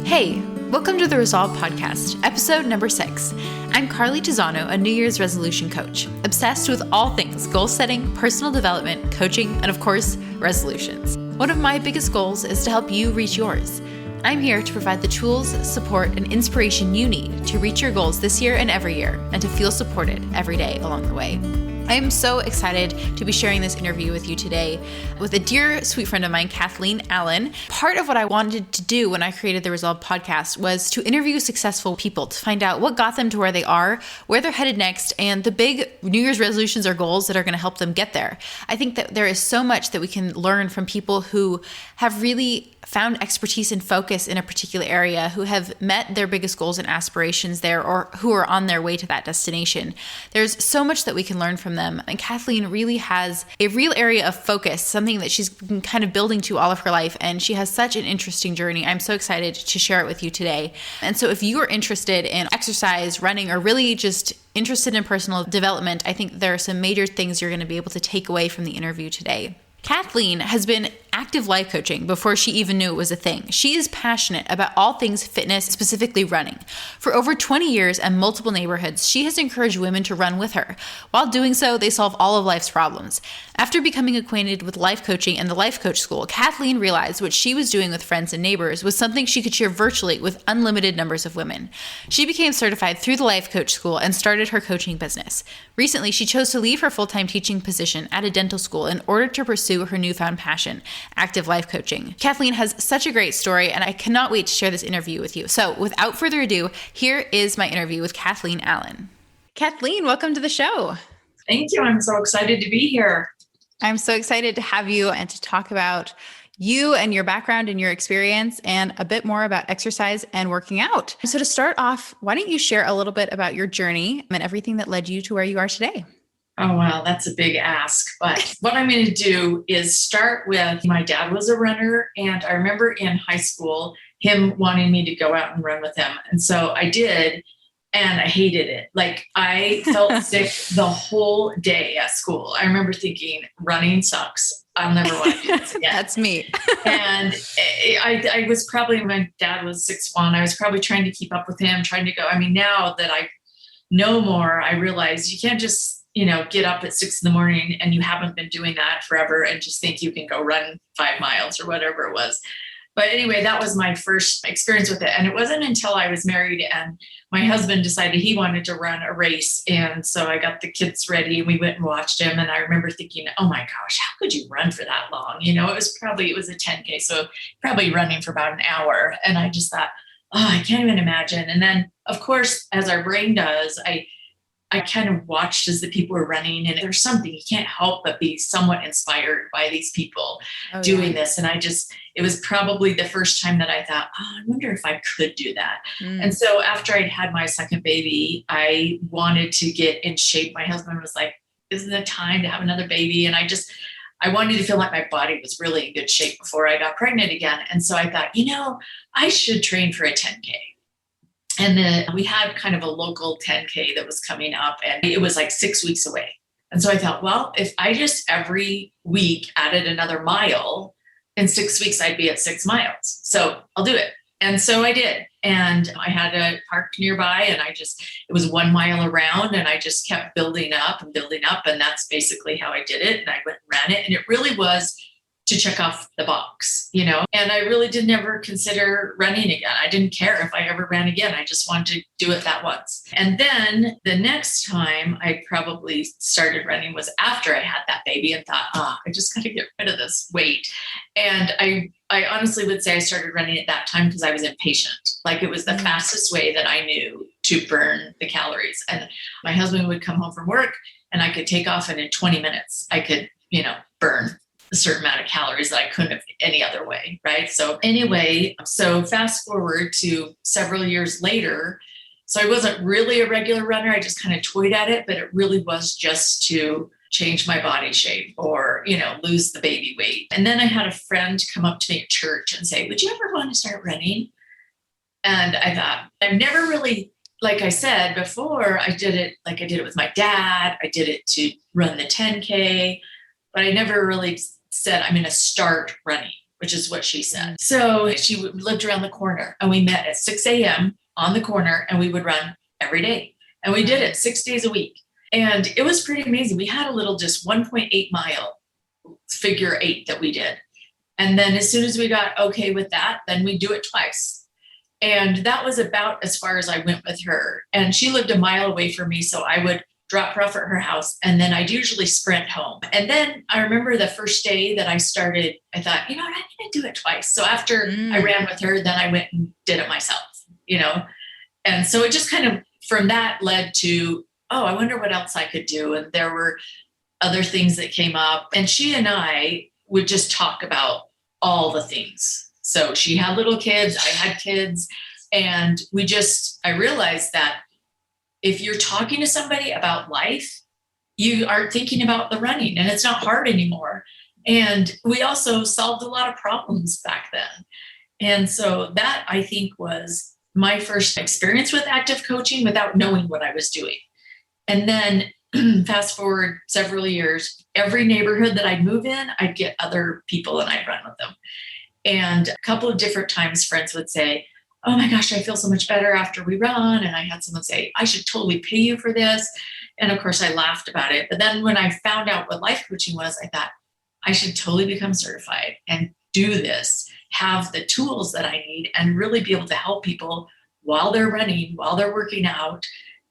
Hey, welcome to the Resolve Podcast, episode number 6. I'm Carly Tizano, a New Year's resolution coach, obsessed with all things goal setting, personal development, coaching, and of course, resolutions. One of my biggest goals is to help you reach yours. I'm here to provide the tools, support, and inspiration you need to reach your goals this year and every year, and to feel supported every day along the way. I am so excited to be sharing this interview with you today with a dear, sweet friend of mine, Kathleen Allen. Part of what I wanted to do when I created the Resolve podcast was to interview successful people to find out what got them to where they are, where they're headed next, and the big New Year's resolutions or goals that are going to help them get there. I think that there is so much that we can learn from people who have really found expertise and focus in a particular area, who have met their biggest goals and aspirations there, or who are on their way to that destination. There's so much that we can learn from them. And Kathleen really has a real area of focus, something that she's been kind of building to all of her life. And she has such an interesting journey. I'm so excited to share it with you today. And so if you are interested in exercise, running, or really just interested in personal development, I think there are some major things you're going to be able to take away from the interview today. Kathleen has been active life coaching before she even knew it was a thing. She is passionate about all things fitness, specifically running. For over 20 years and multiple neighborhoods, she has encouraged women to run with her. While doing so, they solve all of life's problems. After becoming acquainted with life coaching and the Life Coach School, Kathleen realized what she was doing with friends and neighbors was something she could share virtually with unlimited numbers of women. She became certified through the Life Coach School and started her coaching business. Recently, she chose to leave her full-time teaching position at a dental school in order to pursue her newfound passion, active life coaching. Kathleen has such a great story, and I cannot wait to share this interview with you. So without further ado, here is my interview with Kathleen Allen. Kathleen, welcome to the show. Thank you. I'm so excited to be here. I'm so excited to have you and to talk about you and your background and your experience and a bit more about exercise and working out. So to start off, why don't you share a little bit about your journey and everything that led you to where you are today? Oh, wow. That's a big ask. But what I'm going to do is start with my dad was a runner. And I remember in high school, him wanting me to go out and run with him. And so I did. And I hated it. Like I felt sick the whole day at school. I remember thinking running sucks. I'll never want to do this again. That's me. And I was probably, my dad was 6'1". I was probably trying to keep up with him, trying to go. I mean, now that I know more, I realize you can't just, get up at 6 a.m. and you haven't been doing that forever and just think you can go run 5 miles or whatever it was. But anyway, that was my first experience with it. And it wasn't until I was married and my husband decided he wanted to run a race. And so I got the kids ready and we went and watched him. And I remember thinking, oh my gosh, how could you run for that long? It was a 10K. So probably running for about an hour. And I just thought, I can't even imagine. And then of course, as our brain does, I kind of watched as the people were running, and there's something you can't help but be somewhat inspired by these people doing this. And it was probably the first time that I thought, I wonder if I could do that. And so after I'd had my second baby, I wanted to get in shape. My husband was like, isn't it time to have another baby? And I wanted to feel like my body was really in good shape before I got pregnant again. And so I thought, I should train for a 10K. And then we had kind of a local 10K that was coming up and it was like 6 weeks away. And so I thought, well, if I just every week added another mile, in 6 weeks, I'd be at 6 miles. So I'll do it. And so I did. And I had a park nearby and it was 1 mile around and I just kept building up and building up. And that's basically how I did it. And I went and ran it. And it really was to check off the box, and I really didn't ever consider running again. I didn't care if I ever ran again. I just wanted to do it that once. And then the next time I probably started running was after I had that baby and thought, I just got to get rid of this weight. And I honestly would say I started running at that time because I was impatient. Like it was the fastest way that I knew to burn the calories. And my husband would come home from work and I could take off and in 20 minutes I could, burn a certain amount of calories that I couldn't have any other way, right? So anyway, fast forward to several years later. So I wasn't really a regular runner. I just kind of toyed at it, but it really was just to change my body shape or, lose the baby weight. And then I had a friend come up to me at church and say, would you ever want to start running? And I thought, I've never really, like I said before, I did it with my dad. I did it to run the 10K, but I never really said, I'm going to start running. which is what she said. So she lived around the corner, and we met at 6 a.m. on the corner, and we would run every day. And we did it 6 days a week. And it was pretty amazing. We had a little just 1.8 mile figure 8 that we did. And then as soon as we got okay with that, then we do it twice. And that was about as far as I went with her. And she lived a mile away from me. So I would drop her off at her house, and then I'd usually sprint home. And then I remember the first day that I started, I thought, you know what, I'm going to do it twice. So after I ran with her, then I went and did it myself, you know? And so it just kind of, from that led to, oh, I wonder what else I could do. And there were other things that came up, and she and I would just talk about all the things. So she had little kids, I had kids, and I realized that if you're talking to somebody about life, you aren't thinking about the running, and it's not hard anymore. And we also solved a lot of problems back then. And so that, I think, was my first experience with active coaching without knowing what I was doing. And then fast forward several years, every neighborhood that I'd move in, I'd get other people and I'd run with them. And a couple of different times friends would say, oh my gosh, I feel so much better after we run. And I had someone say, I should totally pay you for this. And of course I laughed about it. But then when I found out what life coaching was, I thought I should totally become certified and do this, have the tools that I need, and really be able to help people while they're running, while they're working out,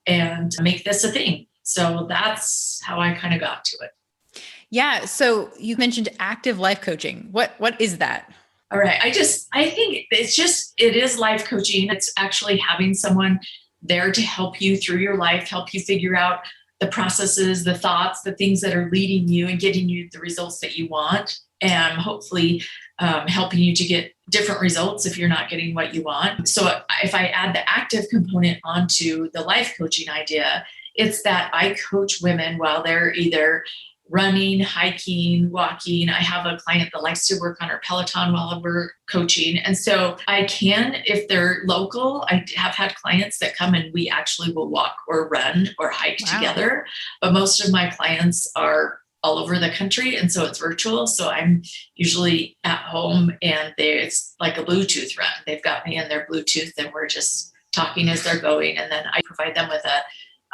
and make this a thing. So that's how I kind of got to it. Yeah. So you mentioned active life coaching. What is that? All right. I think it is life coaching. It's actually having someone there to help you through your life, help you figure out the processes, the thoughts, the things that are leading you and getting you the results that you want, and hopefully helping you to get different results if you're not getting what you want. So if I add the active component onto the life coaching idea, it's that I coach women while they're either running, hiking, walking. I have a client that likes to work on her Peloton while we're coaching. And so I can, if they're local, I have had clients that come and we actually will walk or run or hike together. But most of my clients are all over the country. And so it's virtual. So I'm usually at home, and it's like a Bluetooth run. They've got me in their Bluetooth, and we're just talking as they're going. And then I provide them with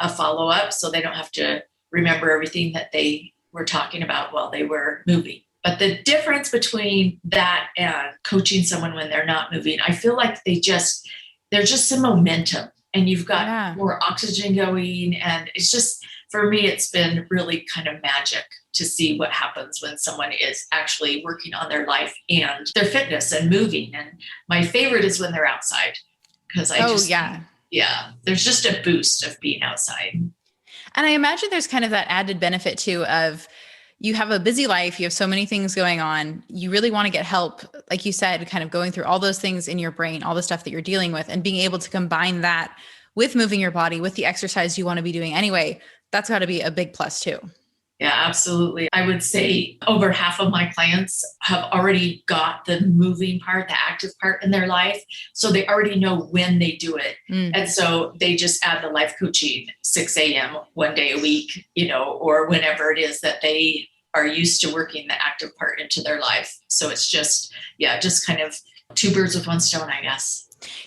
a follow-up so they don't have to remember everything that they were talking about while they were moving. But the difference between that and coaching someone when they're not moving, I feel like there's just some momentum, and you've got more oxygen going. And it's just, for me, it's been really kind of magic to see what happens when someone is actually working on their life and their fitness and moving. And my favorite is when they're outside, because there's just a boost of being outside. And I imagine there's kind of that added benefit too of, you have a busy life, you have so many things going on, you really want to get help, like you said, kind of going through all those things in your brain, all the stuff that you're dealing with, and being able to combine that with moving your body, with the exercise you want to be doing anyway. That's got to be a big plus too. Yeah, absolutely. I would say over half of my clients have already got the moving part, the active part in their life. So they already know when they do it. And so they just add the life coaching 6 a.m. one day a week, or whenever it is that they are used to working the active part into their life. So it's just kind of two birds with one stone, I guess.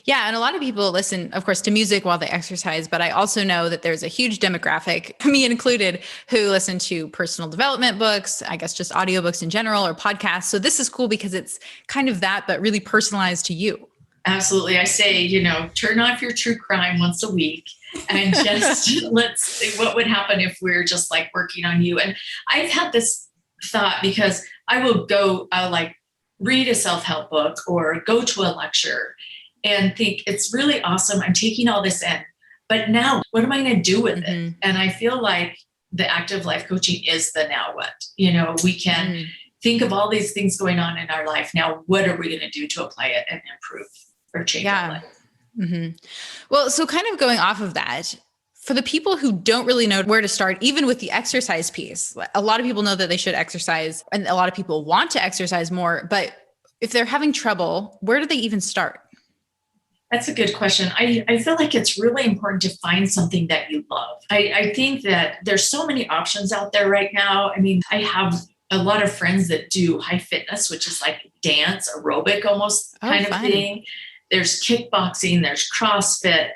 Yeah. And a lot of people listen, of course, to music while they exercise, but I also know that there's a huge demographic, me included, who listen to personal development books, I guess just audiobooks in general, or podcasts. So this is cool because it's kind of that, but really personalized to you. Absolutely. I say, turn off your true crime once a week and just let's see what would happen if we're just like working on you. And I've had this thought, because I will read a self-help book or go to a lecture and think it's really awesome. I'm taking all this in, but now what am I going to do with it? And I feel like the active life coaching is the now what. We can think of all these things going on in our life. Now, what are we going to do to apply it and improve or change our life? Well, so kind of going off of that, for the people who don't really know where to start, even with the exercise piece, a lot of people know that they should exercise, and a lot of people want to exercise more, but if they're having trouble, where do they even start? That's a good question. I feel like it's really important to find something that you love. I think that there's so many options out there right now. I mean, I have a lot of friends that do high fitness, which is like dance, aerobic almost kind of thing. There's kickboxing, there's CrossFit.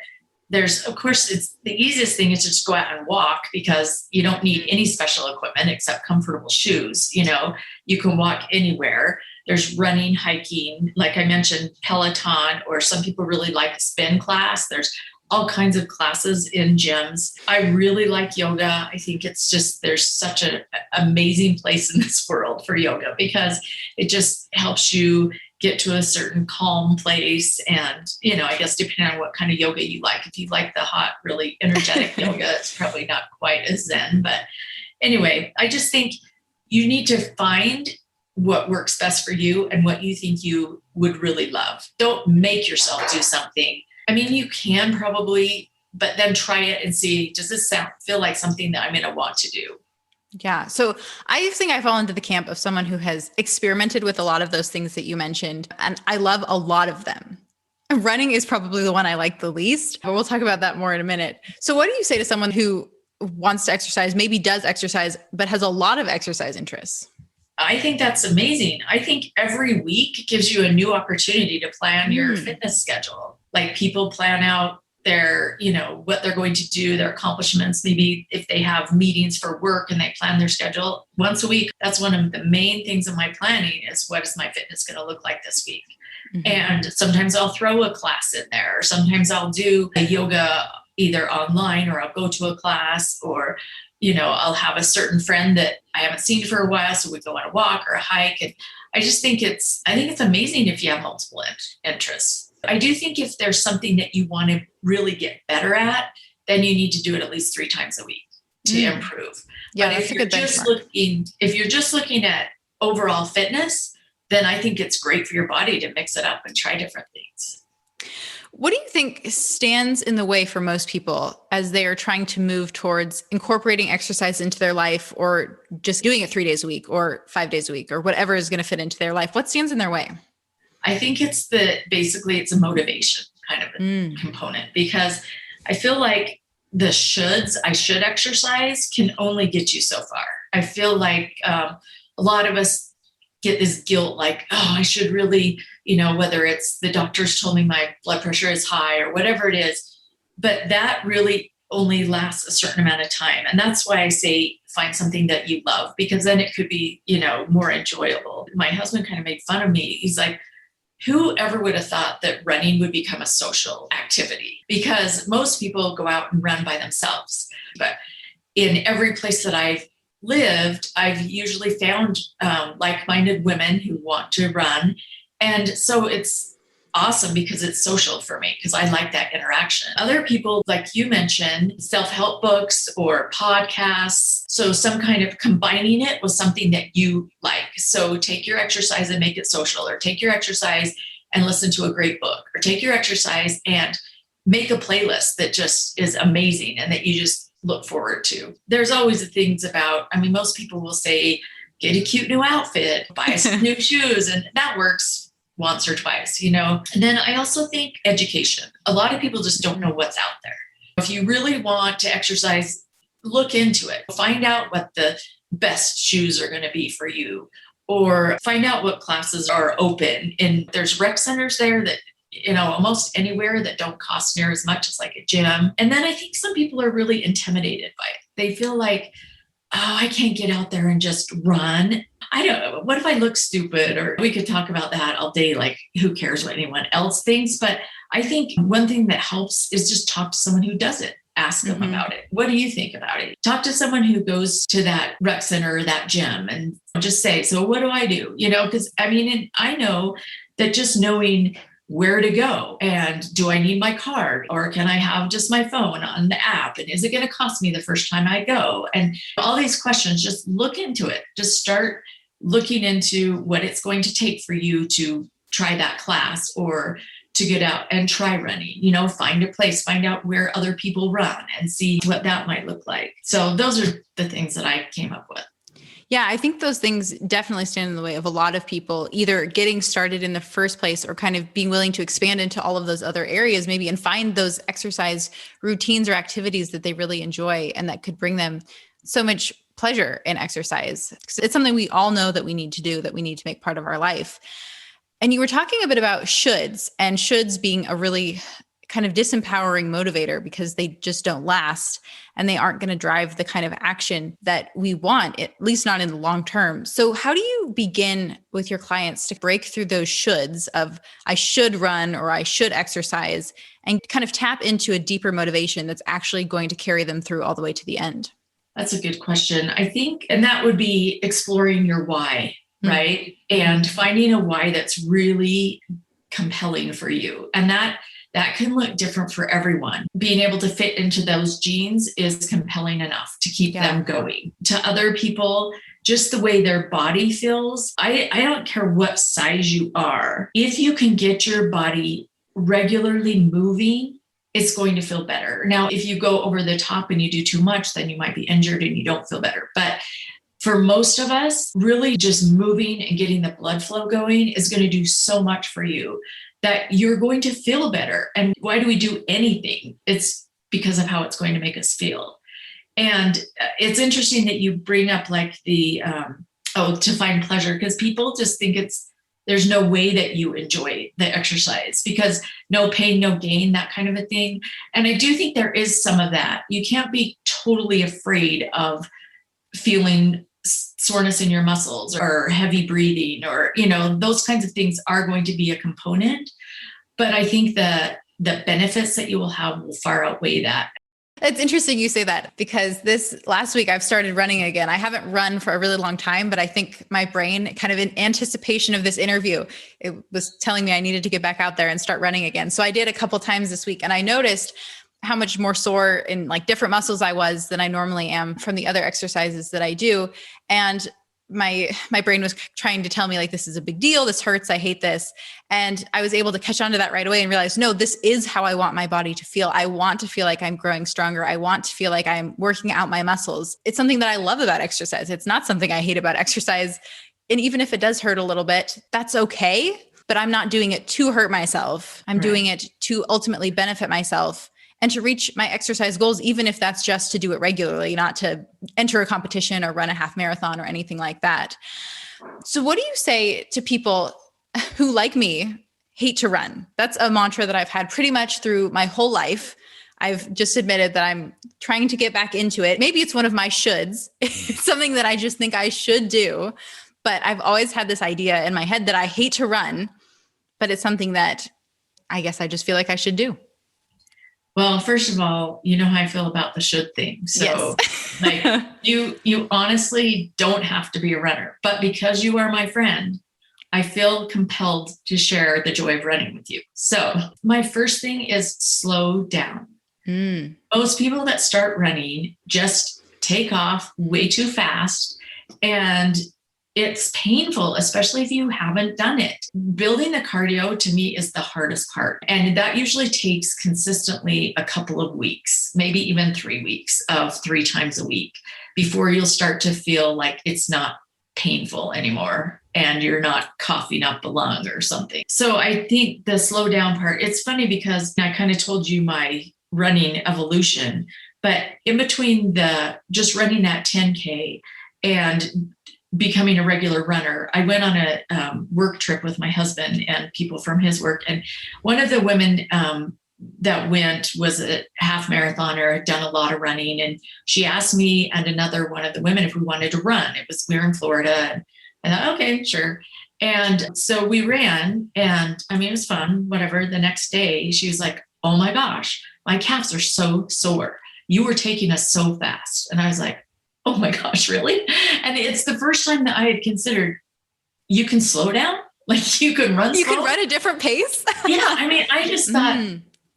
There's, of course, it's the easiest thing is to just go out and walk because you don't need any special equipment except comfortable shoes. You can walk anywhere. There's running, hiking, like I mentioned, Peloton, or some people really like a spin class. There's all kinds of classes in gyms. I really like yoga. I think it's just, there's such an amazing place in this world for yoga because it just helps you get to a certain calm place. And, I guess depending on what kind of yoga you like, if you like the hot, really energetic yoga, it's probably not quite as zen. But anyway, I just think you need to find what works best for you and what you think you would really love. Don't make yourself do something. I mean, you can probably, but then try it and see, does this feel like something that I'm going to want to do? Yeah. So I think I fall into the camp of someone who has experimented with a lot of those things that you mentioned, and I love a lot of them. Running is probably the one I like the least, but we'll talk about that more in a minute. So what do you say to someone who wants to exercise, maybe does exercise, but has a lot of exercise interests? I think that's amazing. I think every week gives you a new opportunity to plan your fitness schedule. Like people plan out their, what they're going to do, their accomplishments. Maybe if they have meetings for work and they plan their schedule once a week, that's one of the main things in my planning is what is my fitness going to look like this week? Mm-hmm. And sometimes I'll throw a class in there. Or sometimes I'll do a yoga either online or I'll go to a class or, I'll have a certain friend that I haven't seen for a while. So we go on a walk or a hike. And I just think it's amazing if you have multiple interests. I do think if there's something that you want to really get better at, then you need to do it at least 3 times a week to improve. Yeah, but that's a good benchmark. If you're just looking at overall fitness, then I think it's great for your body to mix it up and try different things. What do you think stands in the way for most people as they are trying to move towards incorporating exercise into their life or just doing it 3 days a week or 5 days a week or whatever is going to fit into their life? What stands in their way? I think it's a motivation kind of a component because I feel like the I should exercise can only get you so far. I feel like a lot of us get this guilt like, oh, I should really, whether it's the doctors told me my blood pressure is high or whatever it is, but that really only lasts a certain amount of time. And that's why I say find something that you love because then it could be, more enjoyable. My husband kind of made fun of me. He's like, who ever would have thought that running would become a social activity? Because most people go out and run by themselves. But in every place that I've lived, I've usually found like-minded women who want to run. And so it's awesome because it's social for me because I like that interaction. Other people, like you mentioned, self-help books or podcasts. So some kind of combining it with something that you like. So take your exercise and make it social, or take your exercise and listen to a great book, or take your exercise and make a playlist that just is amazing and that you just look forward to. There's always the things about, most people will say, get a cute new outfit, buy some new shoes, and that works once or twice, And then I also think education. A lot of people just don't know what's out there. If you really want to exercise, look into it. Find out what the best shoes are going to be for you, or find out what classes are open. And there's rec centers there that almost anywhere that don't cost near as much as like a gym. And then I think some people are really intimidated by it. They feel like, oh, I can't get out there and just run. I don't know. What if I look stupid? Or we could talk about that all day. Like, who cares what anyone else thinks? But I think one thing that helps is just talk to someone who does it. Ask them about it. What do you think about it? Talk to someone who goes to that rec center or that gym and just say, so what do I do? Because I know that just knowing where to go and do I need my card or can I have just my phone on the app? And is it going to cost me the first time I go? And all these questions, just look into it. Just start looking into what it's going to take for you to try that class or to get out and try running, find a place, find out where other people run and see what that might look like. So those are the things that I came up with. Yeah, I think those things definitely stand in the way of a lot of people either getting started in the first place or kind of being willing to expand into all of those other areas maybe and find those exercise routines or activities that they really enjoy and that could bring them so much pleasure in exercise. It's something we all know that we need to do, that we need to make part of our life. And you were talking a bit about shoulds, and shoulds being a really kind of disempowering motivator because they just don't last and they aren't going to drive the kind of action that we want, at least not in the long term. So how do you begin with your clients to break through those shoulds of I should run or I should exercise and kind of tap into a deeper motivation that's actually going to carry them through all the way to the end? That's a good question. I think, and that would be exploring your why, right? And finding a why that's really compelling for you. And that can look different for everyone. Being able to fit into those jeans is compelling enough to keep them going. To other people, just the way their body feels, I don't care what size you are. If you can get your body regularly moving, it's going to feel better. Now, if you go over the top and you do too much, then you might be injured and you don't feel better. But for most of us, really just moving and getting the blood flow going is going to do so much for you that you're going to feel better. And why do we do anything? It's because of how it's going to make us feel. And it's interesting that you bring up like the, to find pleasure, because people just think there's no way that you enjoy the exercise because no pain, no gain, that kind of a thing. And I do think there is some of that. You can't be totally afraid of feeling soreness in your muscles or heavy breathing or, those kinds of things are going to be a component. But I think the benefits that you will have will far outweigh that. It's interesting you say that because this last week I've started running again. I haven't run for a really long time, but I think my brain kind of in anticipation of this interview, it was telling me I needed to get back out there and start running again. So I did a couple times this week and I noticed how much more sore in like different muscles I was than I normally am from the other exercises that I do. And my brain was trying to tell me like, this is a big deal. This hurts. I hate this. And I was able to catch on to that right away and realize, no, this is how I want my body to feel. I want to feel like I'm growing stronger. I want to feel like I'm working out my muscles. It's something that I love about exercise. It's not something I hate about exercise. And even if it does hurt a little bit, that's okay. But I'm not doing it to hurt myself. I'm doing it to ultimately benefit myself and to reach my exercise goals, even if that's just to do it regularly, not to enter a competition or run a half marathon or anything like that. So what do you say to people who, like me, hate to run? That's a mantra that I've had pretty much through my whole life. I've just admitted that I'm trying to get back into it. Maybe it's one of my shoulds. It's something that I just think I should do. But I've always had this idea in my head that I hate to run, but it's something that I guess I just feel like I should do. Well, first of all, you know how I feel about the should thing. So like you honestly don't have to be a runner, but because you are my friend, I feel compelled to share the joy of running with you. So my first thing is slow down. Most people that start running just take off way too fast and it's painful, especially if you haven't done it. Building the cardio to me is the hardest part. And that usually takes consistently a couple of weeks, maybe even 3 weeks of 3 times a week before you'll start to feel like it's not painful anymore and you're not coughing up a lung or something. So I think the slow down part, it's funny because I kind of told you my running evolution, but in between the just running that 10K and becoming a regular runner, I went on a work trip with my husband and people from his work. And one of the women that went was a half marathoner, had done a lot of running. And she asked me and another one of the women if we wanted to run. We were in Florida. And I thought, okay, sure. And so we ran and it was fun, whatever. The next day she was like, oh my gosh, my calves are so sore. You were taking us so fast. And I was like, oh my gosh, really? And it's the first time that I had considered you can slow down, like you can run. You can run a different pace. Yeah. I just thought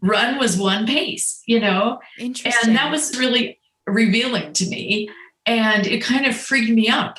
run was one pace, Interesting. And that was really revealing to me. And it kind of freaked me up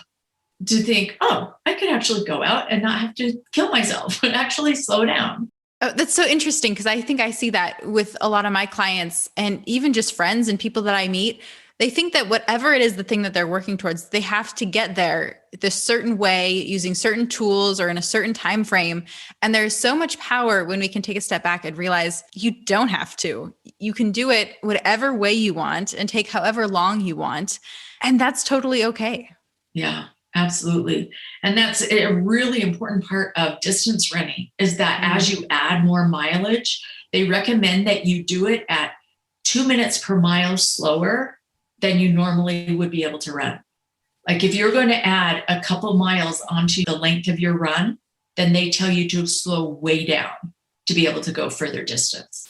to think, oh, I could actually go out and not have to kill myself, but actually slow down. Oh, that's so interesting because I think I see that with a lot of my clients and even just friends and people that I meet. They think that whatever it is, the thing that they're working towards, they have to get there this certain way using certain tools or in a certain time frame. And there's so much power when we can take a step back and realize you don't have to. You can do it whatever way you want and take however long you want. And that's totally okay. Yeah, absolutely. And that's a really important part of distance running is that as you add more mileage, they recommend that you do it at 2 minutes per mile slower than you normally would be able to run. Like if you're going to add a couple miles onto the length of your run, then they tell you to slow way down to be able to go further distance.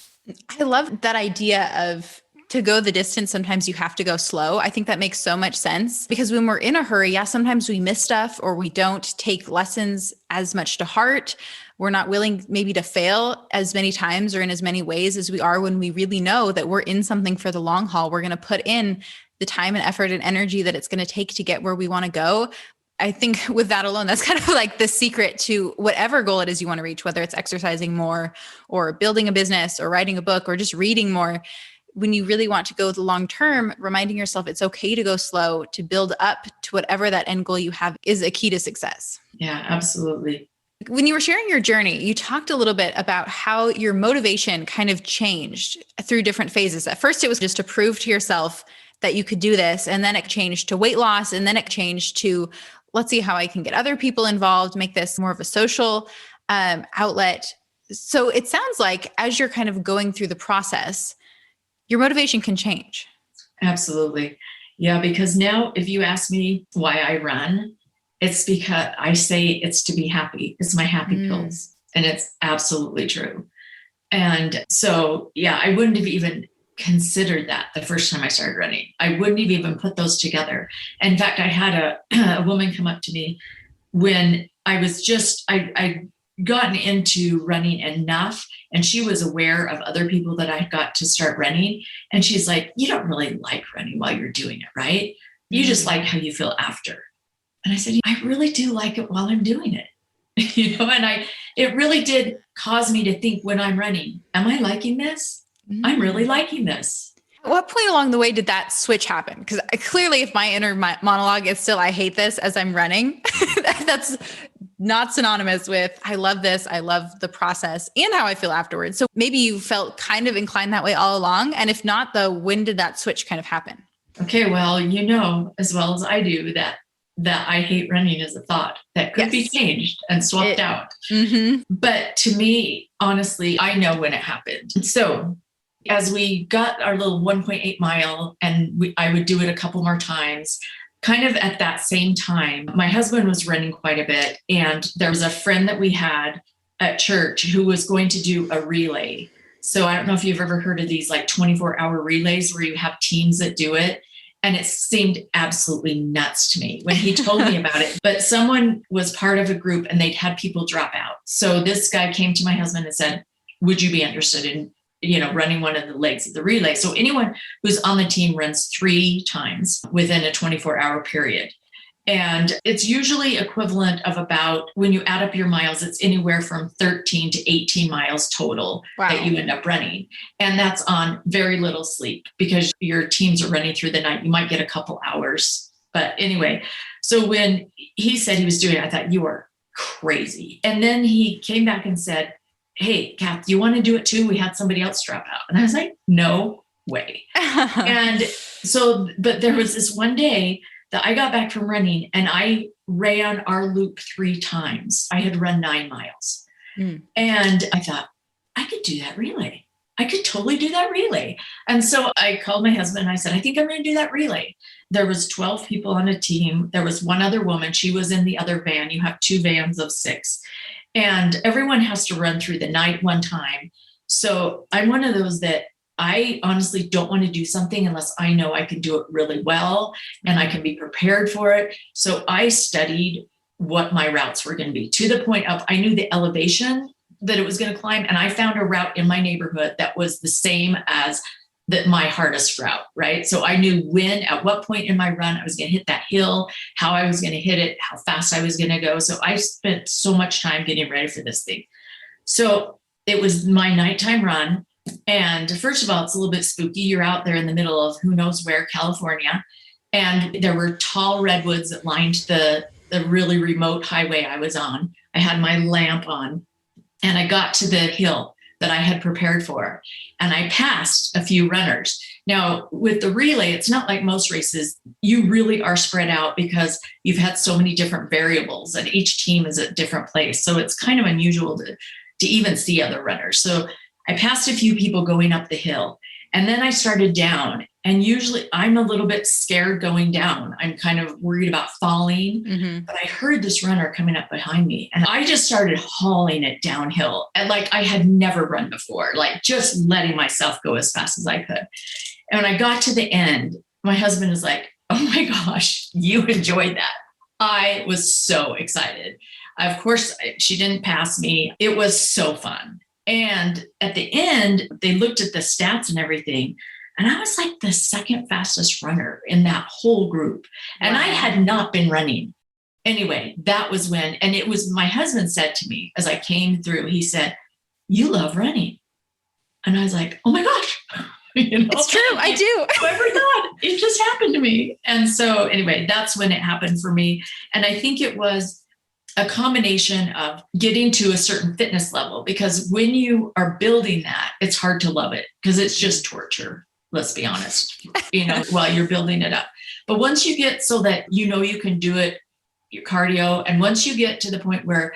I love that idea of to go the distance, sometimes you have to go slow. I think that makes so much sense because when we're in a hurry, sometimes we miss stuff or we don't take lessons as much to heart. We're not willing maybe to fail as many times or in as many ways as we are when we really know that we're in something for the long haul. We're going to put in the time and effort and energy that it's going to take to get where we want to go. I think with that alone, that's kind of like the secret to whatever goal it is you want to reach, whether it's exercising more or building a business or writing a book or just reading more. When you really want to go the long term, reminding yourself it's okay to go slow, to build up to whatever that end goal you have is a key to success. Yeah, absolutely. When you were sharing your journey, you talked a little bit about how your motivation kind of changed through different phases. At first, it was just to prove to yourself that you could do this. And then it changed to weight loss. And then it changed to, let's see how I can get other people involved, make this more of a social outlet. So it sounds like as you're kind of going through the process, your motivation can change. Absolutely. Yeah, because now if you ask me why I run, it's because I say it's to be happy. It's my happy pills. And it's absolutely true. And so, yeah, I wouldn't have even considered that the first time I started running. I wouldn't have even put those together. In fact, I had a woman come up to me when I was I'd gotten into running enough and she was aware of other people that I got to start running. And she's like, you don't really like running while you're doing it, right? You just like how you feel after. And I said, I really do like it while I'm doing it. And it really did cause me to think when I'm running, am I liking this? I'm really liking this. At what point along the way did that switch happen? Because clearly if my inner monologue is still, I hate this as I'm running, that's not synonymous with, I love this. I love the process and how I feel afterwards. So maybe you felt kind of inclined that way all along. And if not, when did that switch kind of happen? Okay, well, as well as I do that I hate running is a thought that could be changed and swapped out. Mm-hmm. But to me, honestly, I know when it happened. So as we got our little 1.8 mile and I would do it a couple more times, kind of at that same time, my husband was running quite a bit. And there was a friend that we had at church who was going to do a relay. So I don't know if you've ever heard of these like 24-hour relays where you have teams that do it. And it seemed absolutely nuts to me when he told me about it. But someone was part of a group and they'd had people drop out. So this guy came to my husband and said, would you be interested in, running one of the legs of the relay? So anyone who's on the team runs 3 times within a 24-hour period. And it's usually equivalent of about, when you add up your miles, it's anywhere from 13 to 18 miles total that you end up running. And that's on very little sleep because your teams are running through the night. You might get a couple hours. But anyway, so when he said he was doing it, I thought, you are crazy. And then he came back and said, hey, Kath, you want to do it too? We had somebody else drop out. And I was like, no way. And so, but there was this one day that I got back from running and I ran our loop 3 times. I had run 9 miles. And I thought, I could do that relay. I could totally do that relay. And so I called my husband and I said, I think I'm going to do that relay. There was 12 people on a team. There was one other woman. She was in the other van. You have 2 vans of 6. And everyone has to run through the night one time. So I'm one of those that I honestly don't want to do something unless I know I can do it really well and I can be prepared for it. So I studied what my routes were going to be to the point of I knew the elevation that it was going to climb. And I found a route in my neighborhood that was the same as my hardest route, right? So I knew at what point in my run I was going to hit that hill, how I was going to hit it, how fast I was going to go. So I spent so much time getting ready for this thing. So it was my nighttime run. And first of all, it's a little bit spooky. You're out there in the middle of who knows where, California. And there were tall redwoods that lined the really remote highway I was on. I had my lamp on, and I got to the hill that I had prepared for, and I passed a few runners. Now, with the relay, it's not like most races. You really are spread out because you've had so many different variables, and each team is at a different place. So it's kind of unusual to even see other runners. So I passed a few people going up the hill, and then I started down. And usually I'm a little bit scared going down. I'm kind of worried about falling, but I heard this runner coming up behind me, and I just started hauling it downhill. And like I had never run before, like just letting myself go as fast as I could. And when I got to the end, my husband is like, "Oh my gosh, you enjoyed that." I was so excited. Of course, she didn't pass me. It was so fun. And at the end, they looked at the stats and everything. And I was like the second fastest runner in that whole group. And wow. I had not been running. Anyway, that was when, and it was my husband said to me as I came through, he said, "You love running." And I was like, "Oh my gosh." It's true. I do. Whoever thought, it just happened to me. And so anyway, that's when it happened for me. And I think it was a combination of getting to a certain fitness level, because when you are building that, it's hard to love it because it's just torture. Let's be honest, while you're building it up. But once you get so that you can do it, your cardio, and once you get to the point where,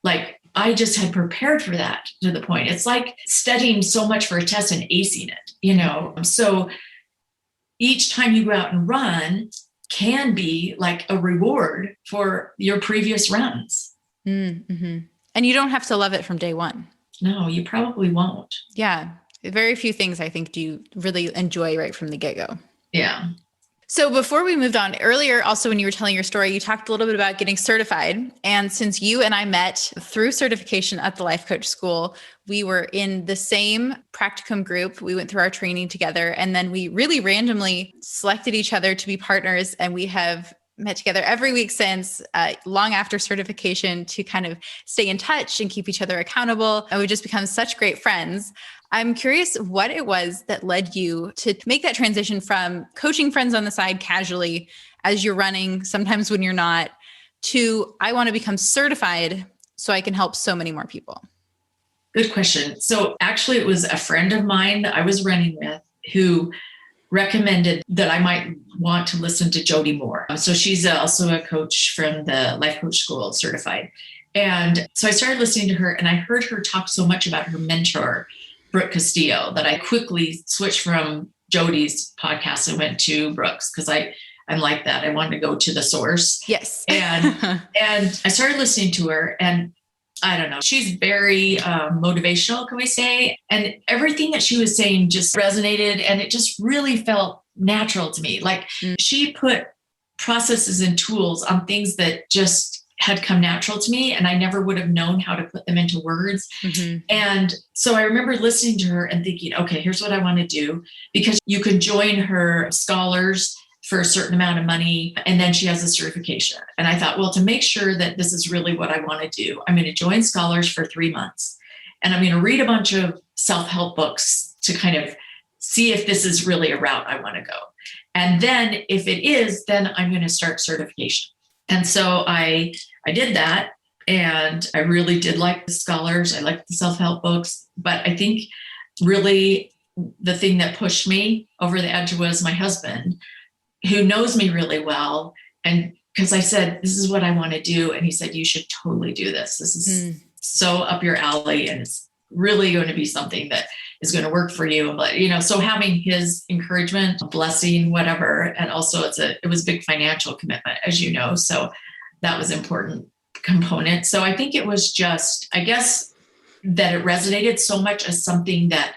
like, I just had prepared for that to the point, it's like studying so much for a test and acing it, So each time you go out and run can be like a reward for your previous runs. Mm-hmm. And you don't have to love it from day one. No, you probably won't. Yeah. Very few things I think do you really enjoy right from the get-go. Yeah. So before we moved on, earlier, also when you were telling your story, you talked a little bit about getting certified. And since you and I met through certification at the Life Coach School, we were in the same practicum group. We went through our training together, and then we really randomly selected each other to be partners. And we have met together every week since, long after certification, to kind of stay in touch and keep each other accountable. And we've just become such great friends. I'm curious what it was that led you to make that transition from coaching friends on the side casually as you're running, sometimes when you're not, to I want to become certified so I can help so many more people. Good question. So actually, it was a friend of mine that I was running with who recommended that I might want to listen to Jody Moore. So she's also a coach from the Life Coach School, certified. And so I started listening to her, and I heard her talk so much about her mentor, Brooke Castillo, that I quickly switched from Jody's podcast and went to Brooke's, because I'm like that. I wanted to go to the source. Yes. and I started listening to her, and I don't know, she's very motivational, can we say? And everything that she was saying just resonated, and it just really felt natural to me. Like she put processes and tools on things that just had come natural to me, and I never would have known how to put them into words. Mm-hmm. And so I remember listening to her and thinking, okay, here's what I want to do, because you can join her scholars for a certain amount of money, and then she has a certification. And I thought, well, to make sure that this is really what I want to do, I'm going to join scholars for 3 months, and I'm going to read a bunch of self-help books to kind of see if this is really a route I want to go. And then if it is, then I'm going to start certification. And so I did that, and I really did like the scholars. I liked the self-help books, but I think really the thing that pushed me over the edge was my husband, who knows me really well. And because I said, this is what I want to do. And he said, you should totally do this. This is so up your alley, and it's really going to be something that is going to work for you. But, so having his encouragement, blessing, whatever. And also it was a big financial commitment, as you know. So that was an important component. So I think it was just, I guess, that it resonated so much as something that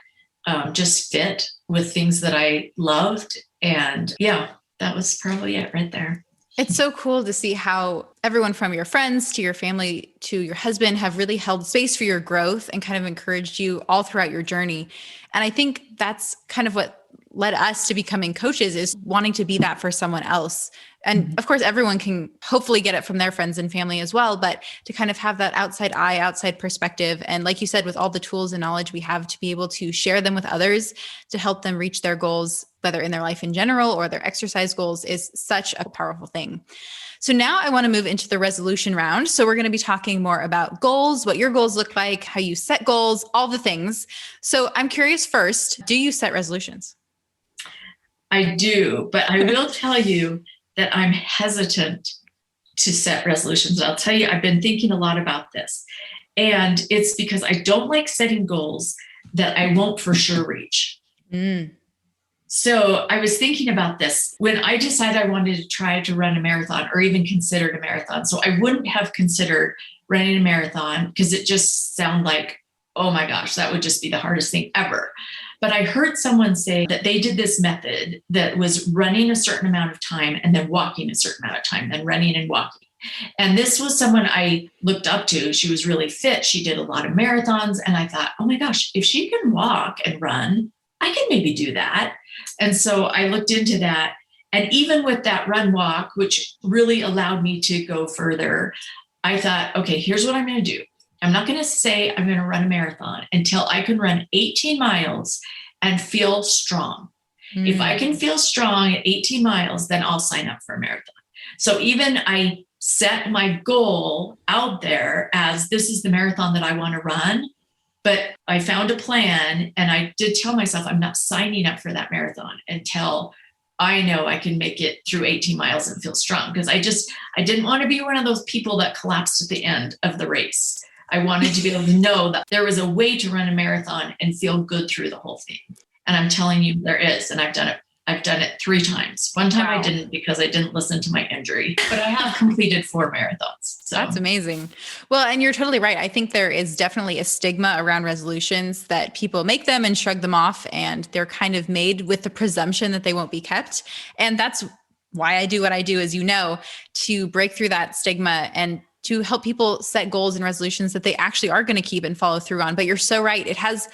just fit with things that I loved. And yeah, that was probably it right there. It's so cool to see how everyone from your friends to your family to your husband have really held space for your growth and kind of encouraged you all throughout your journey. And I think that's kind of what led us to becoming coaches is wanting to be that for someone else. And of course, everyone can hopefully get it from their friends and family as well, but to kind of have that outside eye, outside perspective. And like you said, with all the tools and knowledge we have to be able to share them with others to help them reach their goals, whether in their life in general or their exercise goals, is such a powerful thing. So now I want to move into the resolution round. So we're going to be talking more about goals, what your goals look like, how you set goals, all the things. So I'm curious first, do you set resolutions? I do, but I will tell you that I'm hesitant to set resolutions. I'll tell you, I've been thinking a lot about this. And it's because I don't like setting goals that I won't for sure reach. So I was thinking about this when I decided I wanted to try to run a marathon or even considered a marathon. So I wouldn't have considered running a marathon because it just sounded like, oh my gosh, that would just be the hardest thing ever. But I heard someone say that they did this method that was running a certain amount of time and then walking a certain amount of time, then running and walking. And this was someone I looked up to. She was really fit. She did a lot of marathons. And I thought, oh my gosh, if she can walk and run, I can maybe do that. And so I looked into that. And even with that run walk, which really allowed me to go further, I thought, okay, here's what I'm going to do. I'm not going to say I'm going to run a marathon until I can run 18 miles and feel strong. If I can feel strong at 18 miles, then I'll sign up for a marathon. So even I set my goal out there as this is the marathon that I want to run, but I found a plan and I did tell myself I'm not signing up for that marathon until I know I can make it through 18 miles and feel strong. Because I didn't want to be one of those people that collapsed at the end of the race. I wanted to be able to know that there was a way to run a marathon and feel good through the whole thing. And I'm telling you, there is. And I've done it. I've done it 3 times. One time I didn't because I didn't listen to my injury, but I have completed 4 marathons. So that's amazing. Well, and you're totally right. I think there is definitely a stigma around resolutions that people make them and shrug them off, and they're kind of made with the presumption that they won't be kept. And that's why I do what I do, as you know, to break through that stigma and to help people set goals and resolutions that they actually are going to keep and follow through on. But you're so right. It has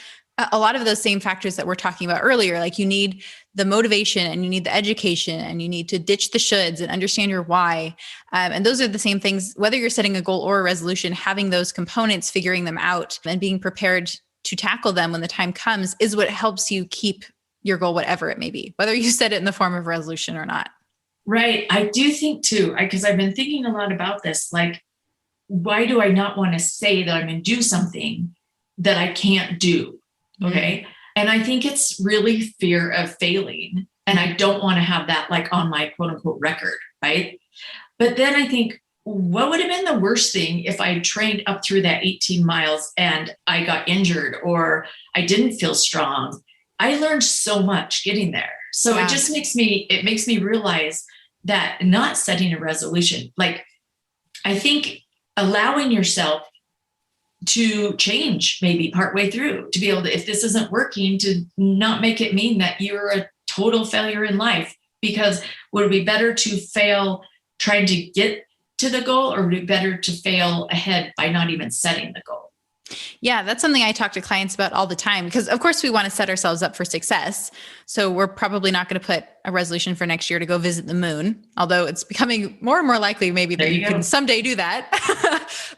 a lot of those same factors that we're talking about earlier. Like you need the motivation and you need the education and you need to ditch the shoulds and understand your why. And those are the same things, whether you're setting a goal or a resolution, having those components, figuring them out and being prepared to tackle them when the time comes is what helps you keep your goal, whatever it may be, whether you set it in the form of a resolution or not. Right. I do think too, because I've been thinking a lot about this, like, why do I not want to say that I'm going to do something that I can't do? Okay. And I think it's really fear of failing. And I don't want to have that like on my quote unquote record. Right. But then I think, what would have been the worst thing if I trained up through that 18 miles and I got injured or I didn't feel strong? I learned so much getting there. So it just makes me realize that not setting a resolution, like I think allowing yourself to change maybe partway through, to be able to, if this isn't working, to not make it mean that you're a total failure in life. Because would it be better to fail trying to get to the goal, or would it be better to fail ahead by not even setting the goal? Yeah, that's something I talk to clients about all the time, because of course we want to set ourselves up for success. So we're probably not going to put a resolution for next year to go visit the moon, although it's becoming more and more likely maybe that you can someday do that.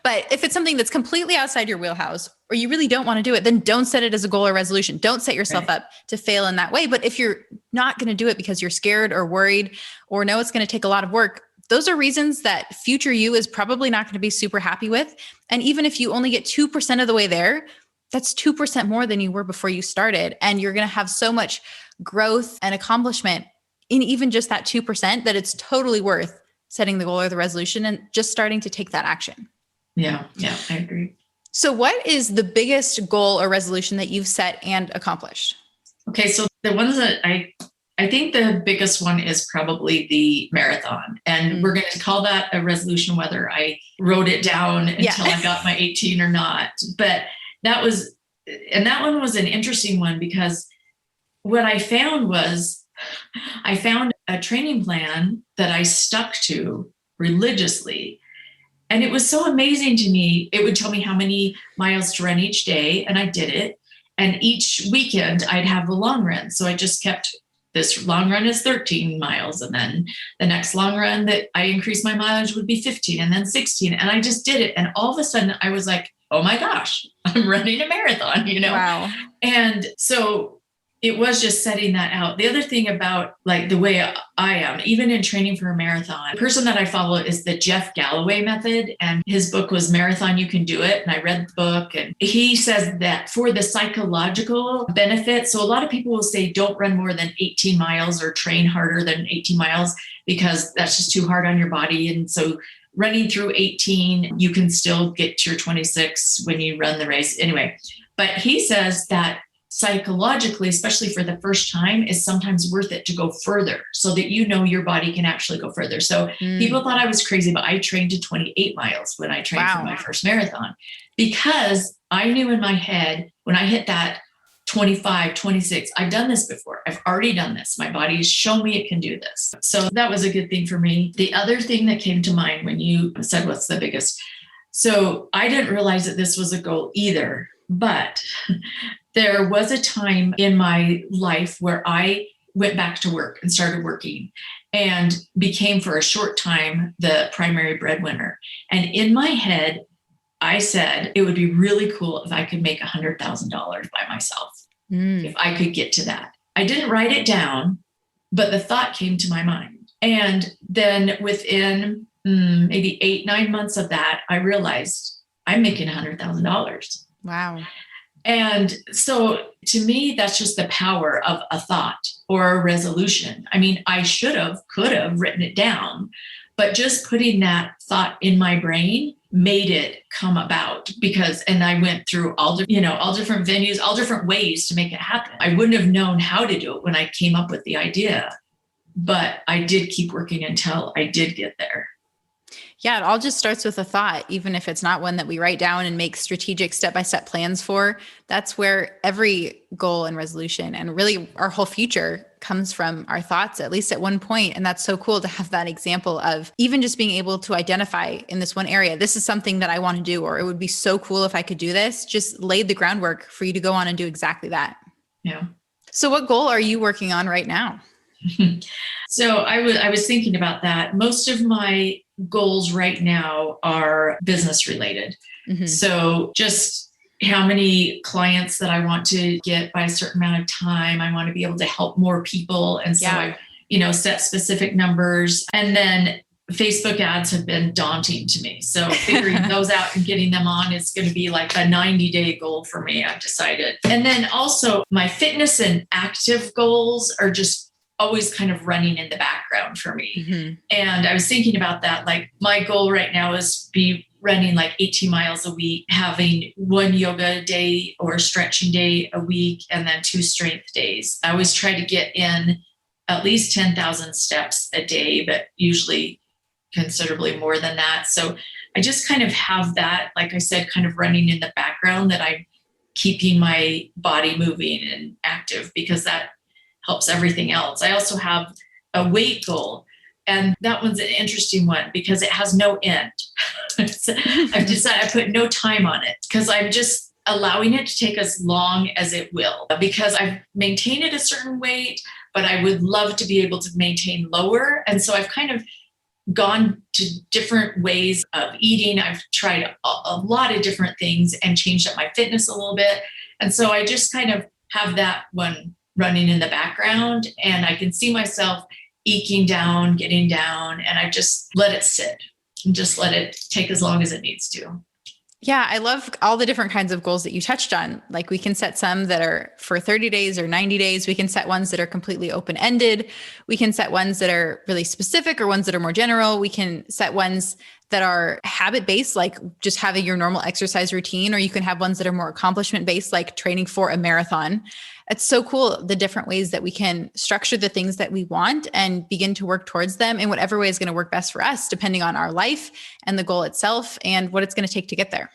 But if it's something that's completely outside your wheelhouse, or you really don't want to do it, then don't set it as a goal or resolution. Don't set yourself up to fail in that way. But if you're not going to do it because you're scared or worried or know it's going to take a lot of work, those are reasons that future you is probably not going to be super happy with. And even if you only get 2% of the way there, that's 2% more than you were before you started. And you're going to have so much growth and accomplishment in even just that 2% that it's totally worth setting the goal or the resolution and just starting to take that action. Yeah, I agree. So what is the biggest goal or resolution that you've set and accomplished? Okay, so the ones that I think the biggest one is probably the marathon. And we're going to call that a resolution, whether I wrote it down until I got my 18 or not. But that one was an interesting one, because what I found was I found a training plan that I stuck to religiously. And it was so amazing to me. It would tell me how many miles to run each day, and I did it. And each weekend I'd have a long run. So I just kept this long run is 13 miles. And then the next long run that I increased my mileage would be 15 and then 16. And I just did it. And all of a sudden I was like, oh my gosh, I'm running a marathon, Wow. And so it was just setting that out. The other thing about like the way I am, even in training for a marathon, the person that I follow is the Jeff Galloway method. And his book was Marathon, You Can Do It. And I read the book, and he says that for the psychological benefit, so a lot of people will say, don't run more than 18 miles or train harder than 18 miles because that's just too hard on your body. And so running through 18, you can still get to your 26 when you run the race anyway. But he says that psychologically, especially for the first time, is sometimes worth it to go further so that your body can actually go further. So people thought I was crazy, but I trained to 28 miles when I trained for my first marathon, because I knew in my head when I hit that 25, 26, I've done this before. I've already done this. My body has shown me it can do this. So that was a good thing for me. The other thing that came to mind when you said, what's the biggest? So I didn't realize that this was a goal either, but there was a time in my life where I went back to work and started working and became for a short time the primary breadwinner. And in my head, I said it would be really cool if I could make $100,000 by myself, if I could get to that. I didn't write it down, but the thought came to my mind. And then within maybe 8-9 months of that, I realized I'm making $100,000. Wow. And so to me, that's just the power of a thought or a resolution. I mean, I could have written it down, but just putting that thought in my brain made it come about and I went through all different venues, all different ways to make it happen. I wouldn't have known how to do it when I came up with the idea, but I did keep working until I did get there. Yeah, it all just starts with a thought, even if it's not one that we write down and make strategic step-by-step plans for. That's where every goal and resolution and really our whole future comes from our thoughts, at least at one point. And that's so cool to have that example of even just being able to identify in this one area, this is something that I want to do, or it would be so cool if I could do this, just laid the groundwork for you to go on and do exactly that. Yeah. So what goal are you working on right now? So I was thinking about that. Most of my goals right now are business related. Mm-hmm. So just how many clients that I want to get by a certain amount of time. I want to be able to help more people. And so I, set specific numbers. And then Facebook ads have been daunting to me. So figuring those out and getting them on is going to be like a 90-day goal for me, I've decided. And then also my fitness and active goals are just always kind of running in the background for me. Mm-hmm. And I was thinking about that. Like my goal right now is be running like 18 miles a week, having one yoga day or stretching day a week, and then 2 strength days. I always try to get in at least 10,000 steps a day, but usually considerably more than that. So I just kind of have that, like I said, kind of running in the background, that I'm keeping my body moving and active, because that helps everything else. I also have a weight goal, and that one's an interesting one because it has no end. So I've decided I put no time on it because I'm just allowing it to take as long as it will, because I've maintained at a certain weight, but I would love to be able to maintain lower. And so I've kind of gone to different ways of eating. I've tried a lot of different things and changed up my fitness a little bit. And so I just kind of have that one running in the background, and I can see myself eking down, getting down, and I just let it sit and just let it take as long as it needs to. Yeah, I love all the different kinds of goals that you touched on. Like we can set some that are for 30 days or 90 days. We can set ones that are completely open-ended. We can set ones that are really specific or ones that are more general. We can set ones that are habit-based, like just having your normal exercise routine, or you can have ones that are more accomplishment-based, like training for a marathon. It's so cool, the different ways that we can structure the things that we want and begin to work towards them in whatever way is going to work best for us, depending on our life and the goal itself and what it's going to take to get there.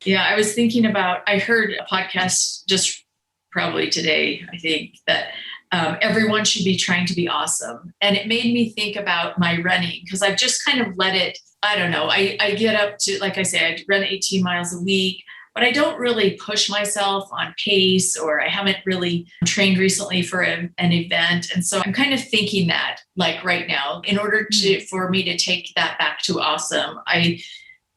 Yeah, I was thinking about, I heard a podcast just probably today, I think, that everyone should be trying to be awesome. And it made me think about my running, because I've just kind of let it, I don't know, I get up to, like I say, I run 18 miles a week. but I don't really push myself on pace, or I haven't really trained recently for an event. And so I'm kind of thinking that like right now, in order for me to take that back to awesome, I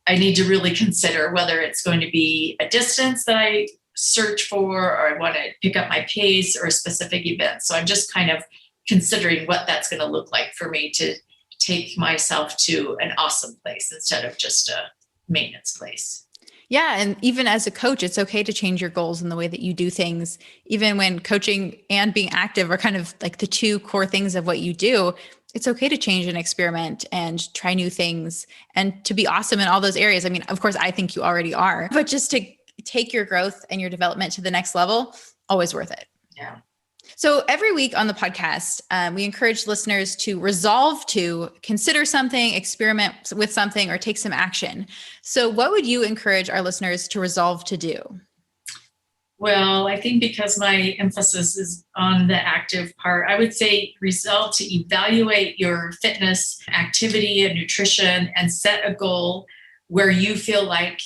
need to really consider whether it's going to be a distance that I search for, or I want to pick up my pace, or a specific event. So I'm just kind of considering what that's going to look like for me to take myself to an awesome place instead of just a maintenance place. Yeah. And even as a coach, it's okay to change your goals and the way that you do things. Even when coaching and being active are kind of like the two core things of what you do, it's okay to change and experiment and try new things and to be awesome in all those areas. I mean, of course, I think you already are, but just to take your growth and your development to the next level, always worth it. Yeah. So every week on the podcast, we encourage listeners to resolve to consider something, experiment with something, or take some action. So what would you encourage our listeners to resolve to do? Well, I think because my emphasis is on the active part, I would say resolve to evaluate your fitness, activity, and nutrition, and set a goal where you feel like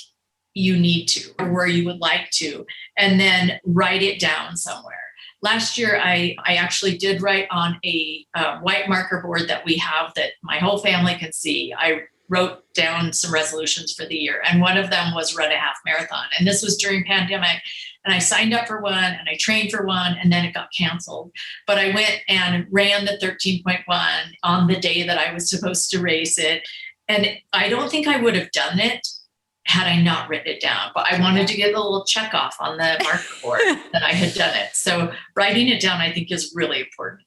you need to, or where you would like to, and then write it down somewhere. Last year, I actually did write on a white marker board that we have that my whole family can see. I wrote down some resolutions for the year, and one of them was run a half marathon. And this was during pandemic, and I signed up for one and I trained for one, and then it got canceled. But I went and ran the 13.1 on the day that I was supposed to race it. And I don't think I would have done it had I not written it down, but I wanted to get a little check off on the marker board that I had done it. So writing it down, I think, is really important.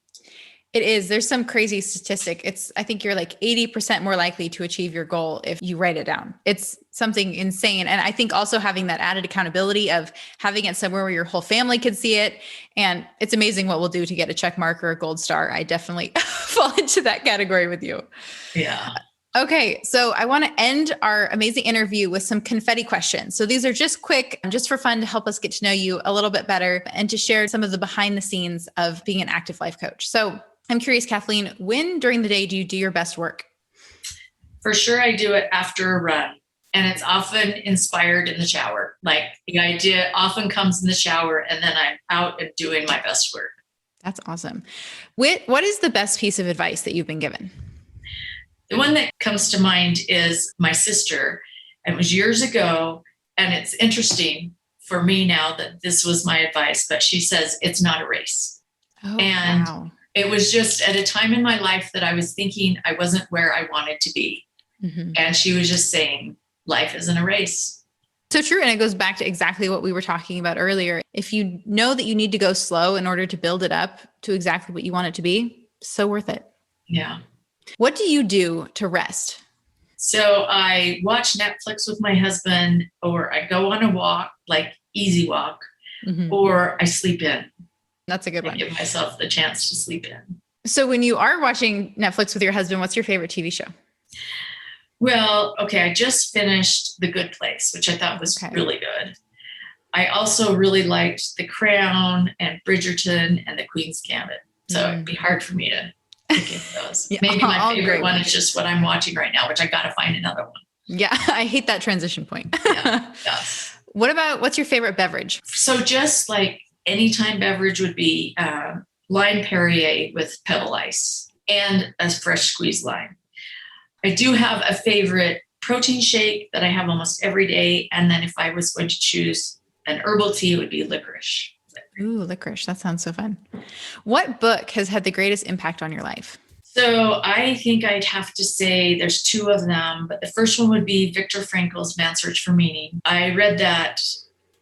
It is. There's some crazy statistic. I think you're like 80% more likely to achieve your goal if you write it down. It's something insane. And I think also having that added accountability of having it somewhere where your whole family can see it. And it's amazing what we'll do to get a check mark or a gold star. I definitely fall into that category with you. Yeah. Okay, so I want to end our amazing interview with some confetti questions. So these are just quick, just for fun to help us get to know you a little bit better and to share some of the behind the scenes of being an active life coach. So I'm curious, Kathleen, when during the day do you do your best work? For sure, I do it after a run, and it's often inspired in the shower. Like the idea often comes in the shower, and then I'm out and doing my best work. That's awesome. What is the best piece of advice that you've been given? The one that comes to mind is my sister. It was years ago, and it's interesting for me now that this was my advice, but she says it's not a race. Oh, and wow. It was just at a time in my life that I was thinking I wasn't where I wanted to be. Mm-hmm. And she was just saying, life isn't a race. So true. And it goes back to exactly what we were talking about earlier. If you know that you need to go slow in order to build it up to exactly what you want it to be, so worth it. Yeah. What do you do to rest? So I watch Netflix with my husband, or I go on a walk, like easy walk, mm-hmm. or I sleep in. That's a good one. Give myself the chance to sleep in. So when you are watching Netflix with your husband, what's your favorite TV show? Well, okay, I just finished The Good Place, which I thought was really good. I also really liked The Crown and Bridgerton and The Queen's Gambit. So it'd be hard for me to pick in those. Yeah, maybe my favorite one is just what I'm watching right now, which I got to find another one. Yeah, I hate that transition point. Yeah. What's your favorite beverage? So just like anytime beverage would be lime Perrier with Pebble Ice and a fresh squeezed lime. I do have a favorite protein shake that I have almost every day. And then if I was going to choose an herbal tea, it would be licorice. Ooh, licorice. That sounds so fun. What book has had the greatest impact on your life? So I think I'd have to say there's two of them, but the first one would be Viktor Frankl's Man's Search for Meaning. I read that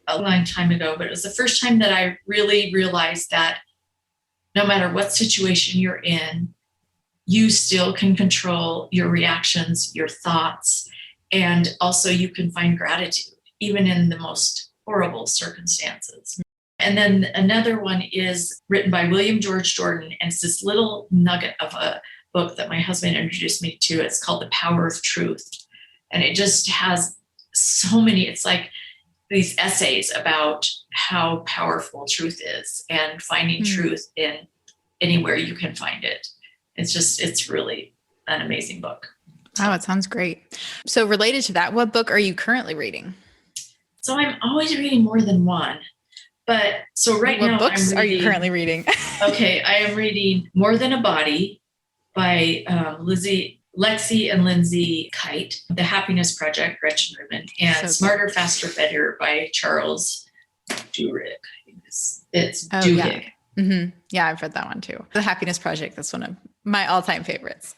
a long time ago, but it was the first time that I really realized that no matter what situation you're in, you still can control your reactions, your thoughts, and also you can find gratitude, even in the most horrible circumstances. And then another one is written by William George Jordan, and it's this little nugget of a book that my husband introduced me to. It's called The Power of Truth. And it just has so many, it's like these essays about how powerful truth is and finding truth in anywhere you can find it. It's really an amazing book. Wow, it sounds great. So related to that, what book are you currently reading? So I'm always reading more than one. But so right now, what books are you currently reading? Okay, I am reading More Than a Body by Lexi and Lindsay Kite, The Happiness Project, Gretchen Rubin, and Smarter, Faster, Better by Charles Duhigg. It's Duhigg. Yeah. Mm-hmm. Yeah, I've read that one too. The Happiness Project, that's one of my all-time favorites.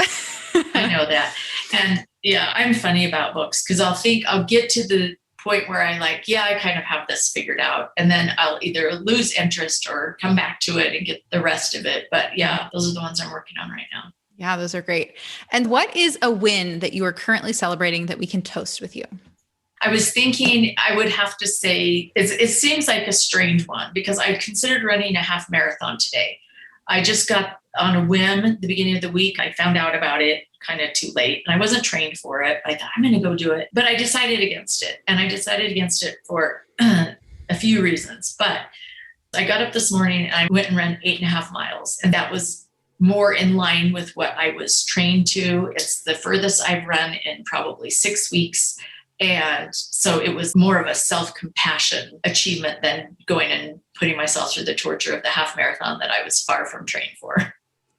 I know that. And yeah, I'm funny about books because I'll get to the point where I I kind of have this figured out. And then I'll either lose interest or come back to it and get the rest of it. But yeah, those are the ones I'm working on right now. Yeah, those are great. And what is a win that you are currently celebrating that we can toast with you? I was thinking I would have to say, it seems like a strange one because I considered running a half marathon today. I just got on a whim at the beginning of the week. I found out about it kind of too late and I wasn't trained for it. I thought I'm going to go do it, but I decided against it. And I decided against it for a few reasons. But I got up this morning and I went and ran 8.5 miles. And that was more in line with what I was trained to. It's the furthest I've run in probably 6 weeks. And so it was more of a self-compassion achievement than going and putting myself through the torture of the half marathon that I was far from trained for.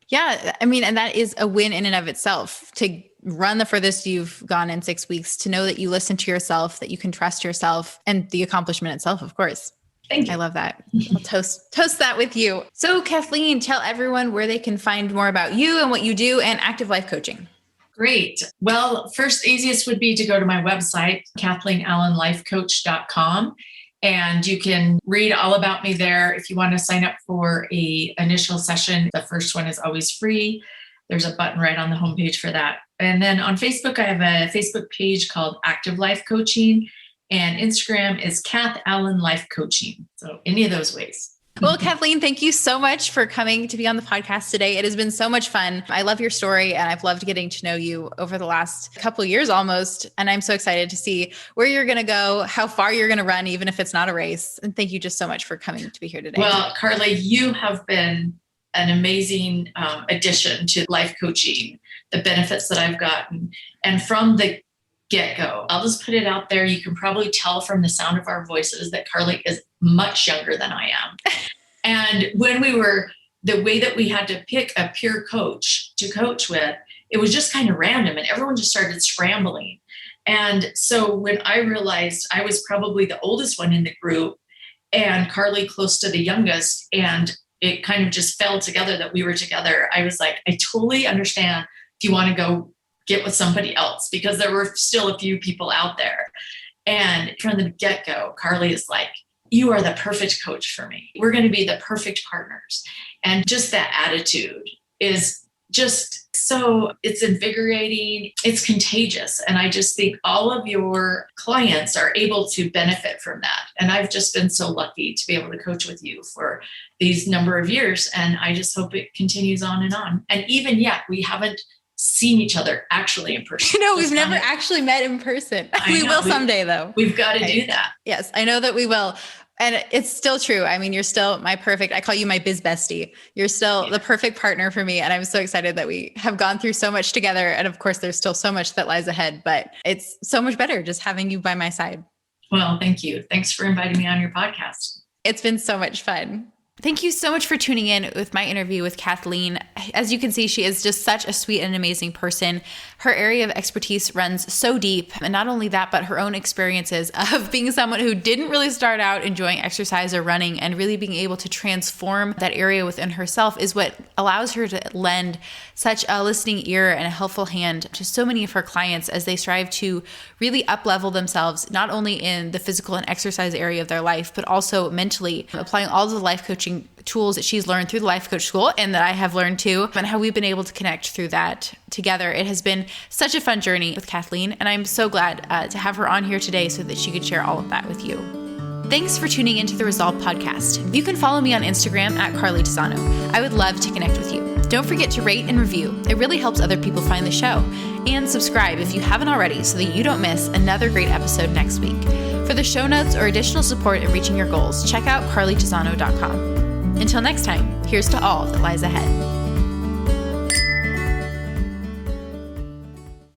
Yeah. I mean, and that is a win in and of itself to run the furthest you've gone in 6 weeks, to know that you listen to yourself, that you can trust yourself, and the accomplishment itself, of course. Thank you. I love that. I'll toast that with you. So Kathleen, tell everyone where they can find more about you and what you do and active life coaching. Great. Well, first, easiest would be to go to my website, KathleenAllenLifeCoach.com. And you can read all about me there. If you want to sign up for an initial session, the first one is always free. There's a button right on the homepage for that. And then on Facebook, I have a Facebook page called Active Life Coaching, and Instagram is Kath Allen Life Coaching. So any of those ways. Well, Kathleen, thank you so much for coming to be on the podcast today. It has been so much fun. I love your story and I've loved getting to know you over the last couple of years almost. And I'm so excited to see where you're going to go, how far you're going to run, even if it's not a race. And thank you just so much for coming to be here today. Well, Carly, you have been an amazing addition to life coaching, the benefits that I've gotten. And from the get-go, I'll just put it out there. You can probably tell from the sound of our voices that Carly is much younger than I am. And when the way that we had to pick a peer coach to coach with, it was just kind of random and everyone just started scrambling. And so when I realized I was probably the oldest one in the group and Carly close to the youngest, and it kind of just fell together that we were together, I was like, I totally understand if you want to go get with somebody else, because there were still a few people out there. And from the get-go, Carly is like, you are the perfect coach for me. We're going to be the perfect partners. And just that attitude is just so, it's invigorating. It's contagious. And I just think all of your clients are able to benefit from that. And I've just been so lucky to be able to coach with you for these number of years. And I just hope it continues on and on. And even yet, we haven't seen each other actually in person. We've never actually met in person. We will someday though. We've got to do that. Yes, I know that we will. And it's still true. I mean, you're still I call you my biz bestie. You're still the perfect partner for me. And I'm so excited that we have gone through so much together. And of course, there's still so much that lies ahead, but it's so much better just having you by my side. Well, thank you. Thanks for inviting me on your podcast. It's been so much fun. Thank you so much for tuning in with my interview with Kathleen. As you can see, she is just such a sweet and amazing person. Her area of expertise runs so deep. And not only that, but her own experiences of being someone who didn't really start out enjoying exercise or running and really being able to transform that area within herself is what allows her to lend such a listening ear and a helpful hand to so many of her clients as they strive to really up-level themselves, not only in the physical and exercise area of their life, but also mentally, applying all of the life coaching tools that she's learned through the Life Coach School and that I have learned too, and how we've been able to connect through that together. It has been such a fun journey with Kathleen, and I'm so glad to have her on here today so that she could share all of that with you. Thanks for tuning into the Resolve podcast. You can follow me on Instagram at Carly Tisano. I would love to connect with you. Don't forget to rate and review. It really helps other people find the show. And subscribe if you haven't already so that you don't miss another great episode next week. For the show notes or additional support in reaching your goals, check out carlytisano.com. Until next time, here's to all that lies ahead.